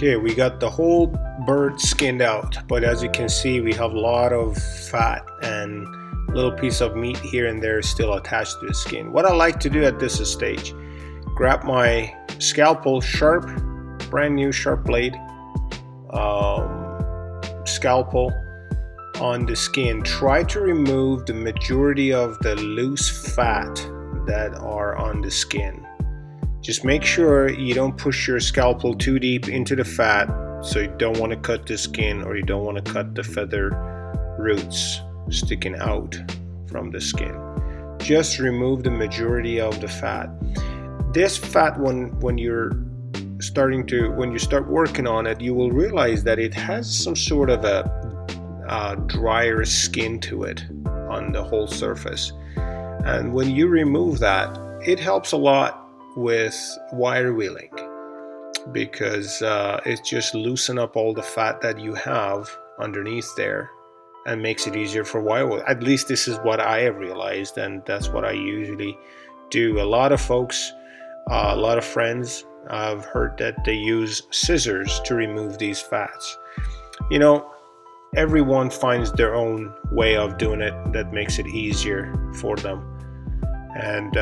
Okay, we got the whole bird skinned out, but as you can see, we have a lot of fat and little piece of meat here and there still attached to the skin. What I like to do at this stage, grab my scalpel, sharp, brand new sharp blade, scalpel on the skin. Try to remove the majority of the loose fat that are on the skin. Just make sure you don't push your scalpel too deep into the fat, so you don't want to cut the skin or you don't want to cut the feather roots sticking out from the skin. Just remove the majority of the fat. This fat, when you start working on it, you will realize that it has some sort of a drier skin to it on the whole surface. And when you remove that, it helps a lot with wire wheeling, because it just loosens up all the fat that you have underneath there and makes it easier for wire wheel. At least this is what I have realized, and that's what I usually do. A lot of folks, a lot of friends, I've heard that they use scissors to remove these fats. You know, everyone finds their own way of doing it that makes it easier for them, and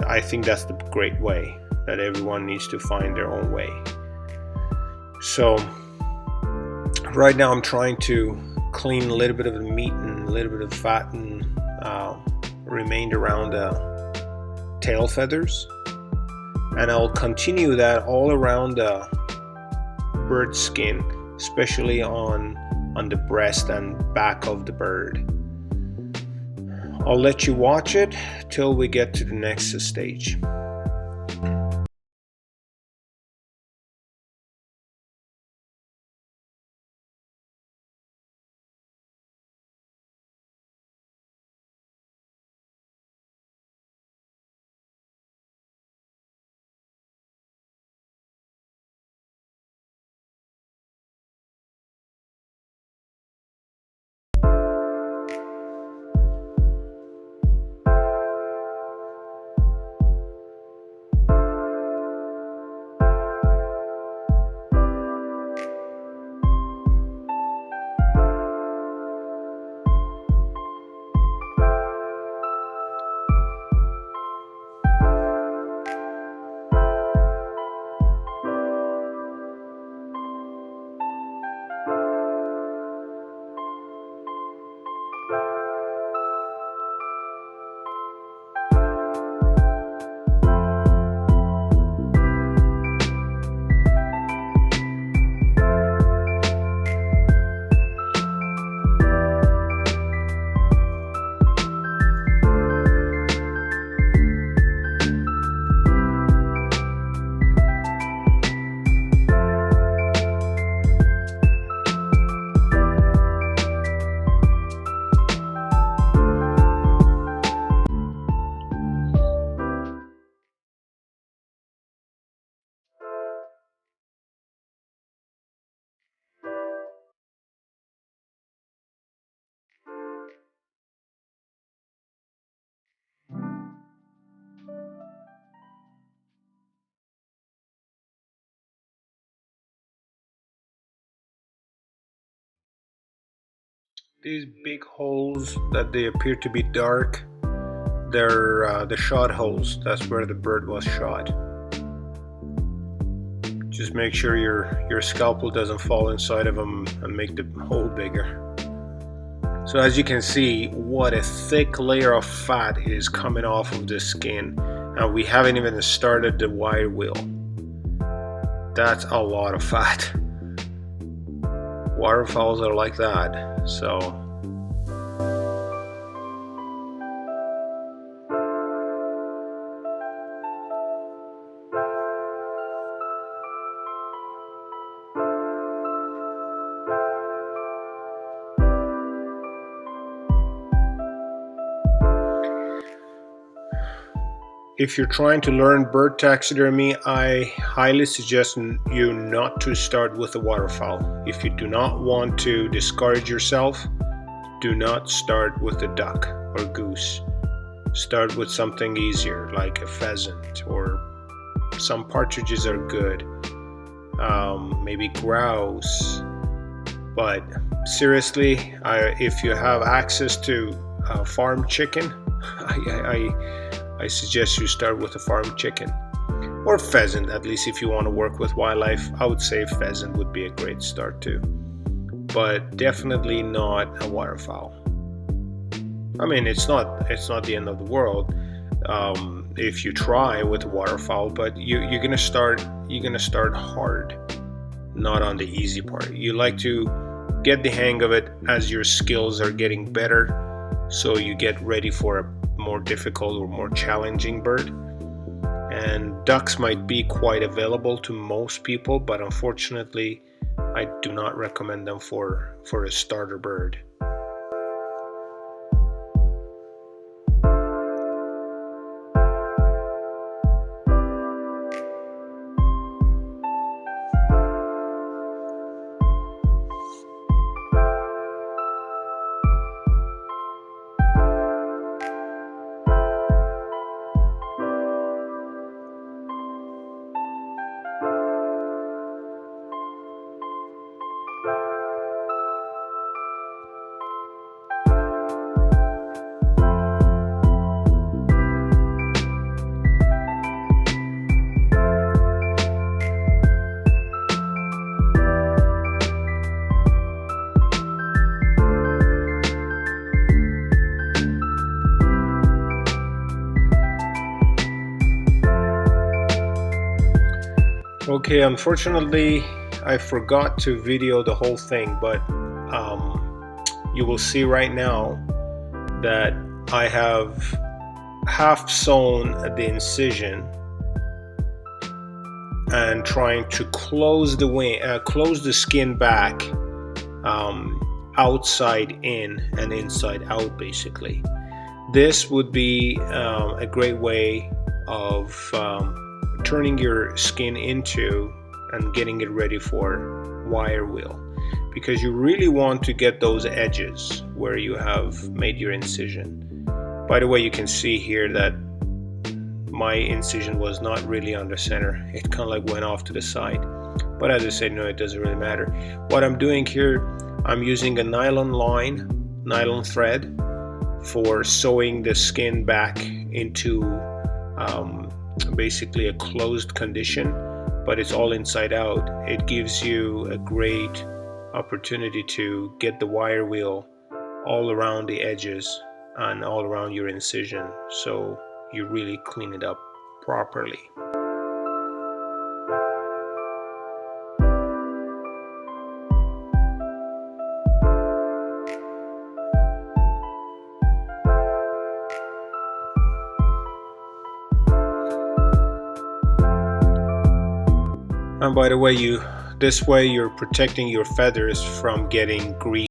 I think that's the great way, that everyone needs to find their own way. So right now I'm trying to clean a little bit of the meat and a little bit of fat and remained around the tail feathers, and I'll continue that all around the bird skin, especially on the breast and back of the bird. I'll let you watch it till we get to the next stage. These big holes that they appear to be dark, they're the shot holes. That's where the bird was shot. Just make sure your scalpel doesn't fall inside of them and make the hole bigger. So as you can see, what a thick layer of fat is coming off of the skin, and we haven't even started the wire wheel. That's a lot of fat. Waterfowls are like that, so if you're trying to learn bird taxidermy, I highly suggest you not to start with a waterfowl. If you do not want to discourage yourself, do not start with a duck or goose. Start with something easier like a pheasant, or some partridges are good. maybe grouse. But seriously, if you have access to farm chicken, I suggest you start with a farm chicken or pheasant. At least if you want to work with wildlife, I would say pheasant would be a great start too, but definitely not a waterfowl. I mean, it's not the end of the world if you try with a waterfowl, but you're gonna start hard, not on the easy part. You like to get the hang of it as your skills are getting better, so you get ready for a more difficult or more challenging bird. And ducks might be quite available to most people, but unfortunately I do not recommend them for a starter bird. Okay, unfortunately, I forgot to video the whole thing, but you will see right now that I have half sewn the incision and trying to close the skin back, outside in and inside out, basically. This would be a great way of turning your skin into and getting it ready for wire wheel, because you really want to get those edges where you have made your incision. By the way, you can see here that my incision was not really on the center. It kind of like went off to the side, but as I said, no, it doesn't really matter. What I'm doing here, I'm using a nylon thread for sewing the skin back into basically a closed condition, but it's all inside out. It gives you a great opportunity to get the wire wheel all around the edges and all around your incision, so you really clean it up properly. And by the way, this way you're protecting your feathers from getting grease.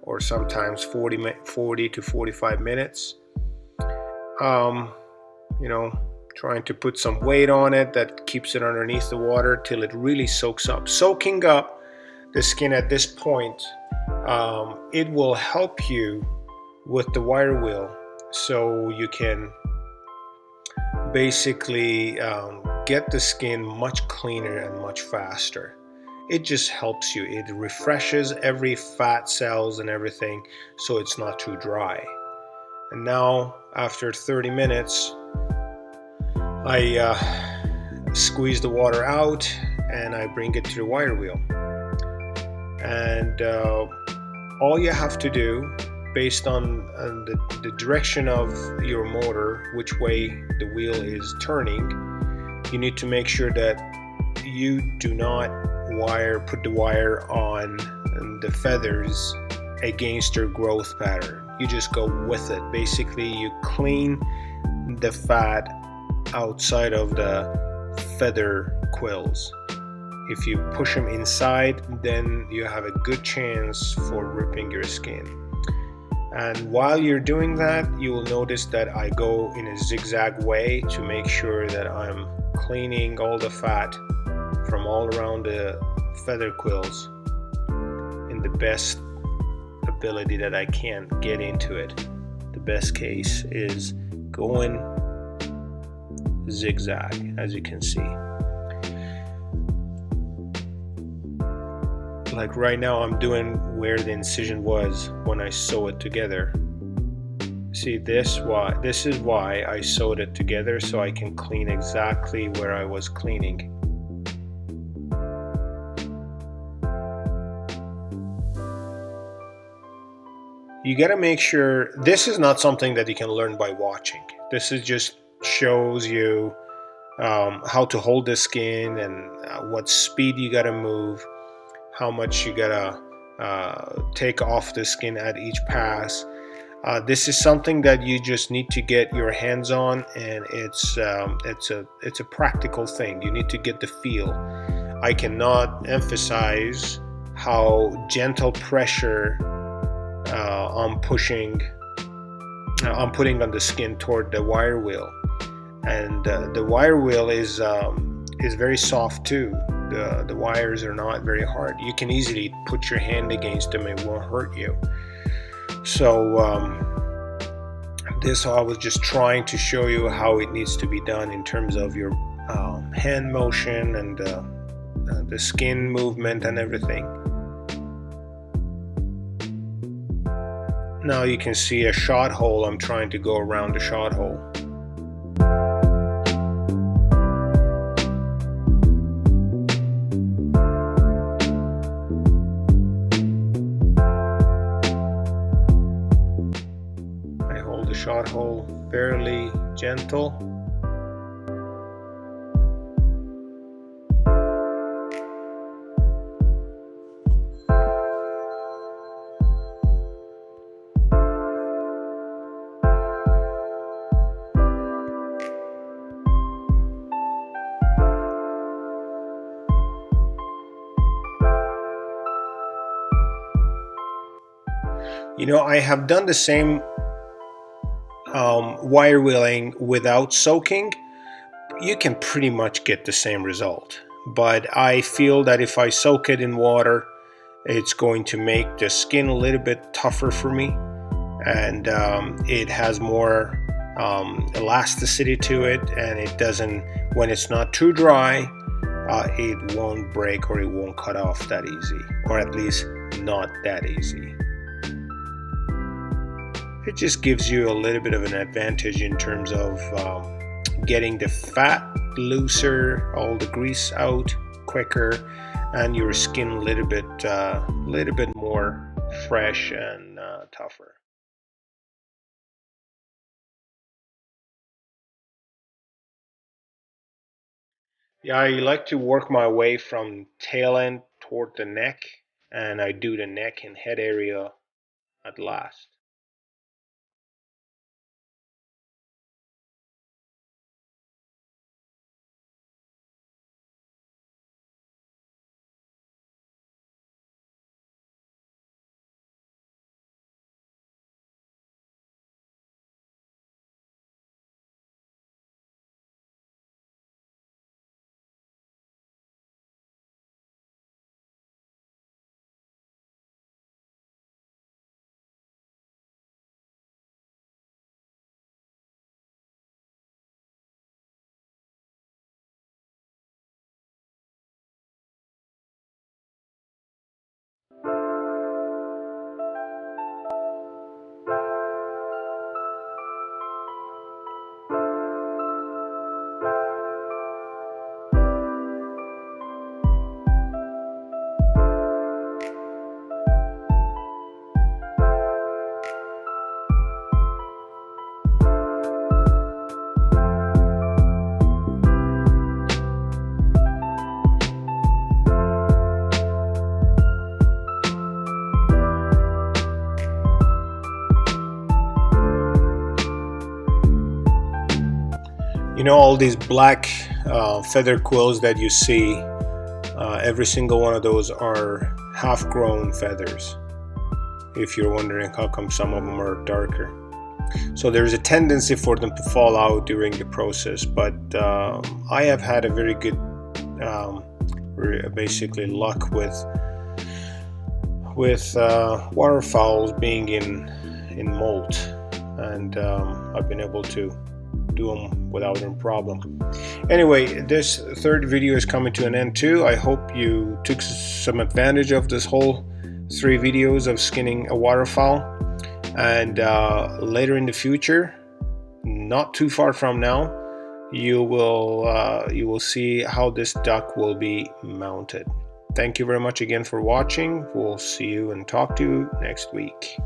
Or sometimes 40 to 45 minutes. Trying to put some weight on it that keeps it underneath the water till it really soaks up. Soaking up the skin at this point, it will help you with the wire wheel, so you can basically get the skin much cleaner and much faster. It just helps you. It refreshes every fat cells and everything, so it's not too dry. And now after 30 minutes, I squeeze the water out and I bring it to the wire wheel. And all you have to do based on the direction of your motor, which way the wheel is turning. You need to make sure that you do not put the wire on the feathers against your growth pattern. You just go with it. Basically, you clean the fat outside of the feather quills. If you push them inside, then you have a good chance for ripping your skin. And while you're doing that, you will notice that I go in a zigzag way to make sure that I'm cleaning all the fat from all around the feather quills in the best ability that I can get into it. The best case is going zigzag, as you can see. Like right now, I'm doing where the incision was when I sew it together. See, this is why I sewed it together, so I can clean exactly where I was cleaning. You got to make sure this is not something that you can learn by watching. This is just shows you how to hold the skin and what speed you got to move, how much you gotta take off the skin at each pass. This is something that you just need to get your hands on, and it's a practical thing. You need to get the feel. I cannot emphasize how gentle pressure I'm putting on the skin toward the wire wheel, and the wire wheel is very soft too. The wires are not very hard. You can easily put your hand against them, it won't hurt you. So this I was just trying to show you how it needs to be done in terms of your hand motion and the skin movement and everything. Now you can see a shot hole. I'm trying to go around the shot hole. Shot hole fairly gentle. You know, I have done the same wire wheeling without soaking. You can pretty much get the same result, but I feel that if I soak it in water, it's going to make the skin a little bit tougher for me, and it has more elasticity to it, and it doesn't, when it's not too dry, it won't break or it won't cut off that easy, or at least not that easy. It just gives you a little bit of an advantage in terms of getting the fat looser, all the grease out quicker, and your skin a little bit more fresh and tougher. Yeah, I like to work my way from tail end toward the neck, and I do the neck and head area at last. You know, all these black feather quills that you see, every single one of those are half-grown feathers. If you're wondering how come some of them are darker. So there's a tendency for them to fall out during the process, but I have had a very good basically luck with waterfowls being in molt, and I've been able to do them without any problem. Anyway, this third video is coming to an end too. I hope you took some advantage of this whole 3 videos of skinning a waterfowl, and later in the future, not too far from now, you will see how this duck will be mounted. Thank you very much again for watching. We'll see you and talk to you next week.